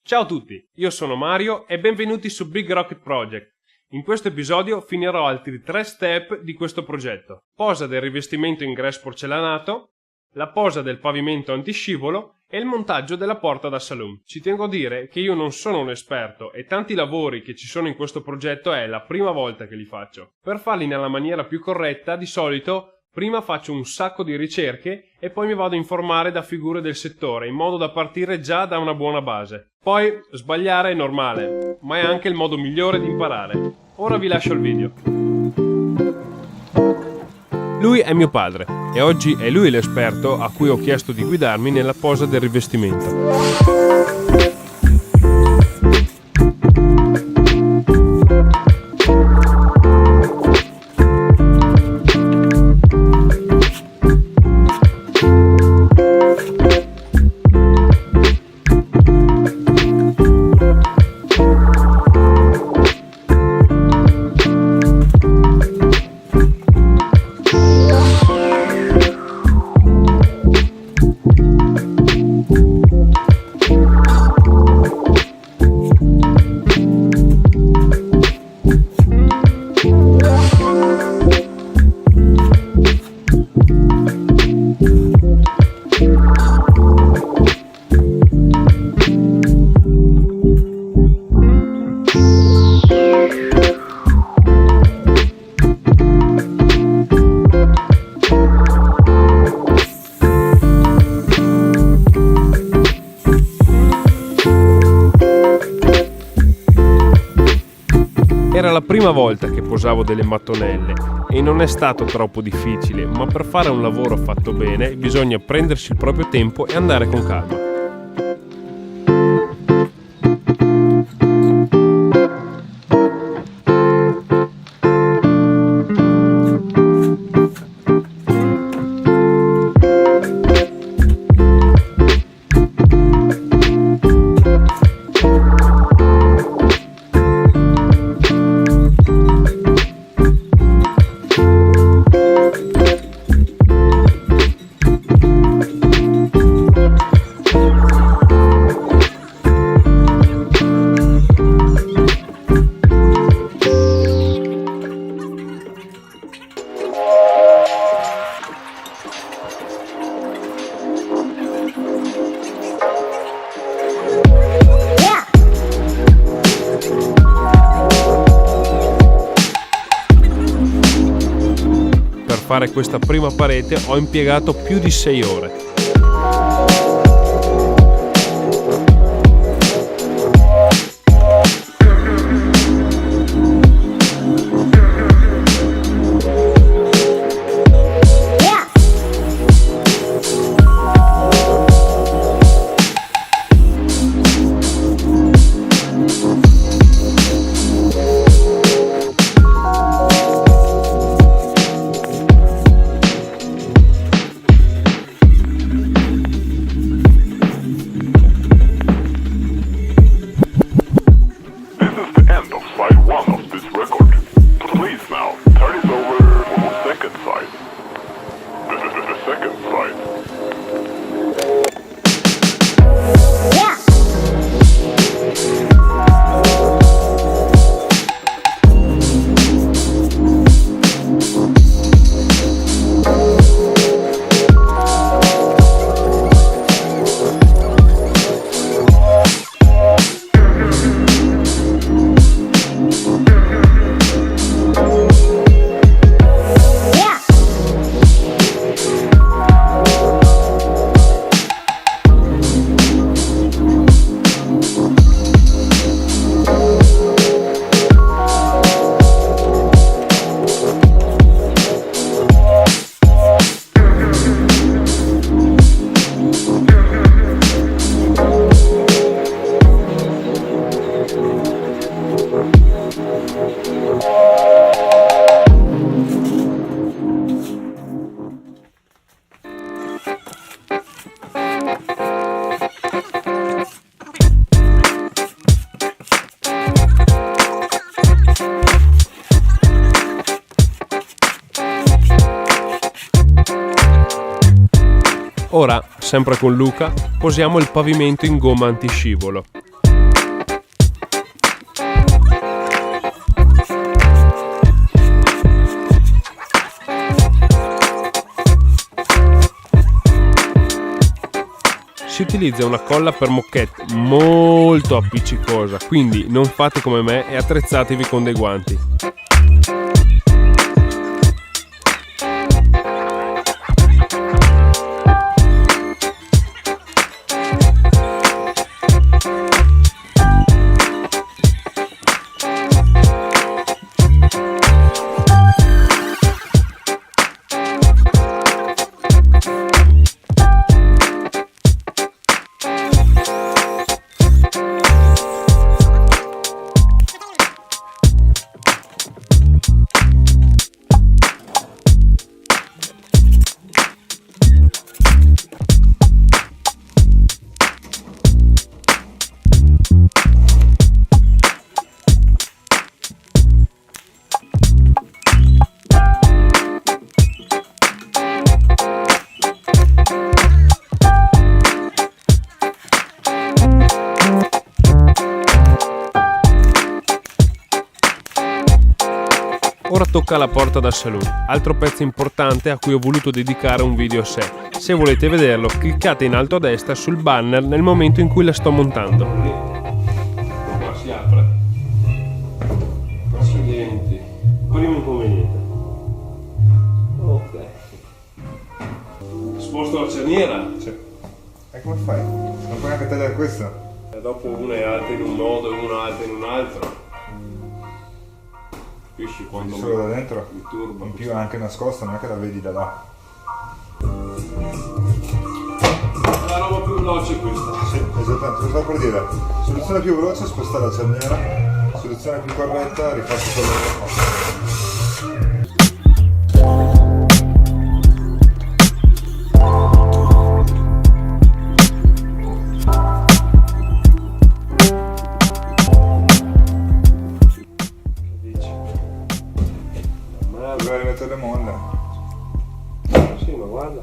Ciao a tutti, io sono Mario e benvenuti su Big Rocket Project. In questo episodio finirò altri 3 step di questo progetto. Posa del rivestimento in grès porcellanato, la posa del pavimento antiscivolo e il montaggio della porta da saloon. Ci tengo a dire che io non sono un esperto e tanti lavori che ci sono in questo progetto è la prima volta che li faccio. Per farli nella maniera più corretta, di solito prima faccio un sacco di ricerche e poi mi vado a informare da figure del settore in modo da partire già da una buona base. Poi sbagliare è normale, ma è anche il modo migliore di imparare. Ora vi lascio il video. Lui è mio padre e oggi è lui l'esperto a cui ho chiesto di guidarmi nella posa del rivestimento. Era la prima volta che posavo delle mattonelle e non è stato troppo difficile, ma per fare un lavoro fatto bene bisogna prendersi il proprio tempo e andare con calma. Per fare questa prima parete ho impiegato più di 6 ore. Ora, sempre con Luca, posiamo il pavimento in gomma antiscivolo. si utilizza una colla per moquette molto appiccicosa, quindi non fate come me e attrezzatevi con dei guanti. Ora tocca alla porta da saloon, altro pezzo importante a cui ho voluto dedicare un video a sé. Se volete vederlo, cliccate in alto a destra sul banner nel momento in cui la sto montando. Qua si apre. Accidenti. Primo inconveniente. Ok. Sposto la cerniera. Sì. E come fai? Non puoi anche tagliare questo? E dopo una è alta in un modo e una alta in un altro. Capisci quando solo da dentro? mi turba. In più è anche nascosta, non è che la vedi da là. È la roba più veloce questa. Sì, esattamente, lo stavo per dire. Soluzione più veloce è spostare la cerniera, soluzione più corretta rifaccio quello che ho. Doveva rimettere le molle. Sì, ma guarda.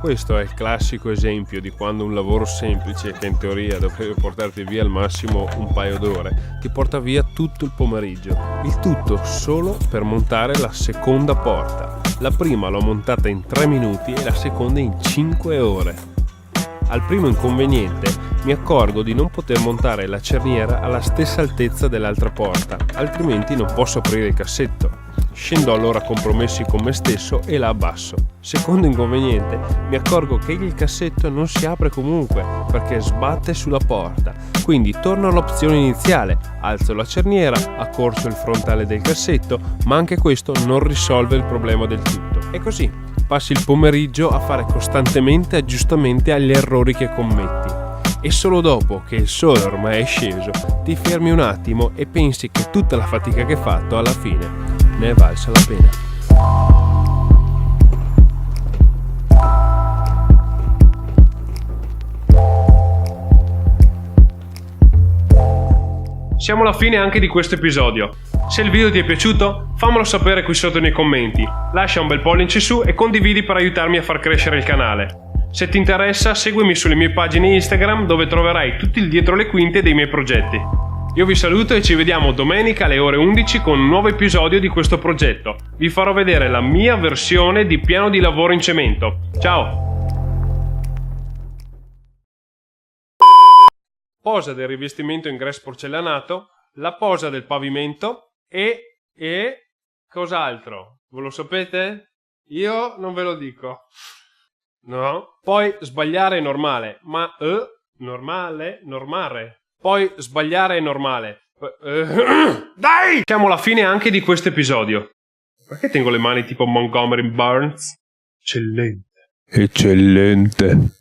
Questo è il classico esempio di quando un lavoro semplice, che in teoria dovrebbe portarti via al massimo un paio d'ore, ti porta via tutto il pomeriggio. Il tutto solo per montare la seconda porta. La prima l'ho montata in 3 minuti e la seconda in 5 ore. Al primo inconveniente mi accorgo di non poter montare la cerniera alla stessa altezza dell'altra porta, altrimenti non posso aprire il cassetto. Scendo allora a compromessi con me stesso e la abbasso. Secondo inconveniente, mi accorgo che il cassetto non si apre comunque perché sbatte sulla porta. Quindi torno all'opzione iniziale, alzo la cerniera, accorcio il frontale del cassetto, ma anche questo non risolve il problema del tutto. E così passi il pomeriggio a fare costantemente aggiustamenti agli errori che commetti. E solo dopo che il sole ormai è sceso, ti fermi un attimo e pensi che tutta la fatica che hai fatto alla fine ne è valsa la pena. Siamo alla fine anche di questo episodio. Se il video ti è piaciuto, fammelo sapere qui sotto nei commenti, lascia un bel pollice su e condividi per aiutarmi a far crescere il canale. Se ti interessa, seguimi sulle mie pagine Instagram dove troverai tutto il dietro le quinte dei miei progetti. Io vi saluto e ci vediamo domenica alle ore 11 con un nuovo episodio di questo progetto. Vi farò vedere la mia versione di piano di lavoro in cemento. Ciao! Posa del rivestimento in grès porcellanato, la posa del pavimento e cos'altro? Ve lo sapete? Io non ve lo dico. No? Poi sbagliare è normale, ma normale. Poi sbagliare è normale. Dai! Siamo alla fine anche di questo episodio. Perché tengo le mani tipo Montgomery Burns? Eccellente.